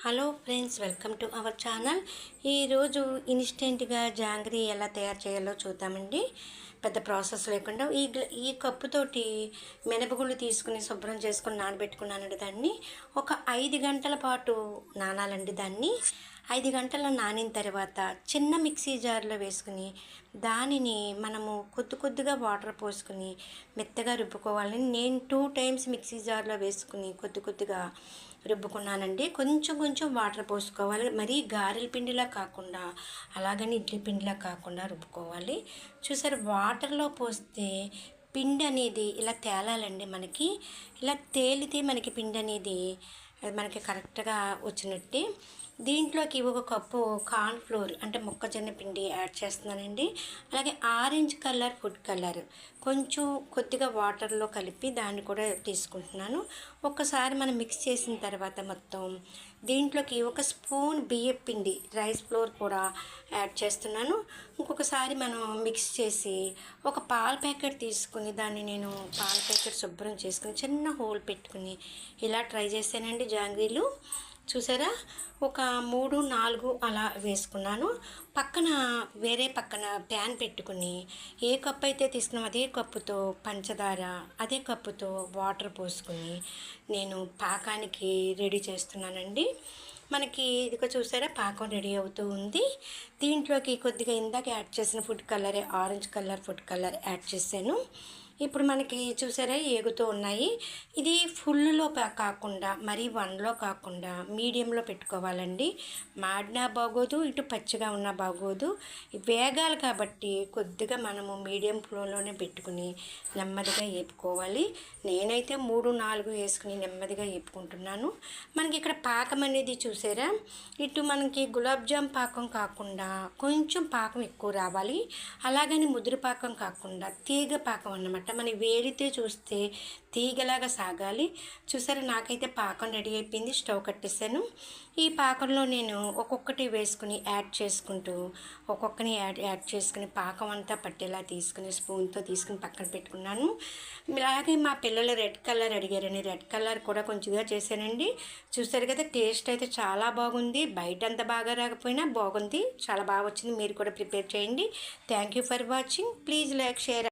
Hello friends, welcome to our channel. ఈరోజు ఇన్స్టెంట్గా జాంగ్రీ ఎలా తయారు చేయాలో చూద్దామండి. పెద్ద ప్రాసెస్ లేకుండా ఈ కప్పుతోటి మినపగుళ్ళు తీసుకుని శుభ్రం చేసుకుని నానబెట్టుకున్నానండి. దాన్ని ఒక 5 గంటల పాటు నానాలండి. దాన్ని 5 గంటల నానిన తర్వాత చిన్న మిక్సీ జార్లో వేసుకుని దానిని మనము కొద్దిగా వాటర్ పోసుకుని మెత్తగా రుబ్బుకోవాలని నేను 2 టైమ్స్ మిక్సీ జార్లో వేసుకుని కొద్దిగా రుబ్బుకున్నానండి. కొంచెం వాటర్ పోసుకోవాలి. మరీ గారెల పిండిలా కాకుండా, అలాగని ఇడ్లీ పిండిలా కాకుండా రుబ్బుకోవాలి. చూసారు, వాటర్లో పోస్తే పిండి అనేది ఇలా తేలాలండి. మనకి ఇలా తేలితే మనకి పిండి అనేది మనకి కరెక్ట్గా వచ్చినట్టే. దీంట్లోకి ఒక కప్పు కార్న్ ఫ్లోర్ అంటే మొక్కజొన్న పిండి యాడ్ చేస్తున్నానండి. అలాగే ఆరెంజ్ కలర్ ఫుడ్ కలర్ కొద్దిగా వాటర్లో కలిపి దాన్ని కూడా తీసుకుంటున్నాను. ఒక్కసారి మనం మిక్స్ చేసిన తర్వాత మొత్తం దీంట్లోకి ఒక స్పూన్ బియ్యం పిండి రైస్ ఫ్లోర్ కూడా యాడ్ చేస్తున్నాను. ఇంకొకసారి మనం మిక్స్ చేసి ఒక పాల ప్యాకెట్ తీసుకుని దాన్ని నేను పాల ప్యాకెట్ శుభ్రం చేసుకుని చిన్న హోల్ పెట్టుకుని ఇలా ట్రై చేశానండి జాంగ్రీలు. చూసారా, ఒక 3-4 అలా వేసుకున్నాను. వేరే పక్కన ప్యాన్ పెట్టుకుని ఏ కప్పు అయితే తీసుకున్నాం అదే కప్పుతో పంచదార, అదే కప్పుతో వాటర్ పోసుకుని నేను పాకానికి రెడీ చేస్తున్నానండి. మనకి ఇదిగో చూసారా, పాకం రెడీ అవుతూ ఉంది. దీంట్లోకి కొద్దిగా ఇందాక యాడ్ చేసిన food colour, orange colour food colour add చేశాను. ఇప్పుడు మనకి చూసారా ఏగుతూ ఉన్నాయి. ఇది ఫుల్లో కాకుండా మరీ 1లో కాకుండా మీడియంలో పెట్టుకోవాలండి. మాడినా బాగోదు, ఇటు పచ్చిగా ఉన్నా బాగోదు. వేగాలి కాబట్టి కొద్దిగా మనము మీడియం ఫ్లేమ్లోనే పెట్టుకుని నెమ్మదిగా వేపుకోవాలి. నేనైతే 3-4 వేసుకుని నెమ్మదిగా వేపుకుంటున్నాను. మనకి ఇక్కడ పాకం అనేది చూసారా, ఇటు మనకి గులాబ్ జామ్ పాకం కాకుండా కొంచెం పాకం ఎక్కువ రావాలి. అలాగని ముదురు పాకం కాకుండా తీగ పాకం అన్నమాట. మనం వేడితే చూస్తే తీగలాగా సాగాలి. చూసారా, నాకైతే పాకం రెడీ అయిపోయింది. స్టవ్ కట్టేసాను. ఈ పాకంలో నేను ఒక్కొక్కటి వేసుకుని యాడ్ చేసుకుంటూ ఒక్కొక్కని యాడ్ చేసుకుని పాకం అంతా పట్టేలా తీసుకుని స్పూన్తో తీసుకుని పక్కన పెట్టుకున్నాను. అలాగే మా పిల్లలు రెడ్ కలర్ అడిగారని రెడ్ కలర్ కూడా కొంచెంగా చేశానండి. చూసారు కదా, టేస్ట్ అయితే చాలా బాగుంది. బయట అంత బాగా రాకపోయినా బాగుంది, చాలా బాగా వచ్చింది. మీరు కూడా ప్రిపేర్ చేయండి. Thank you for watching. Please like, share.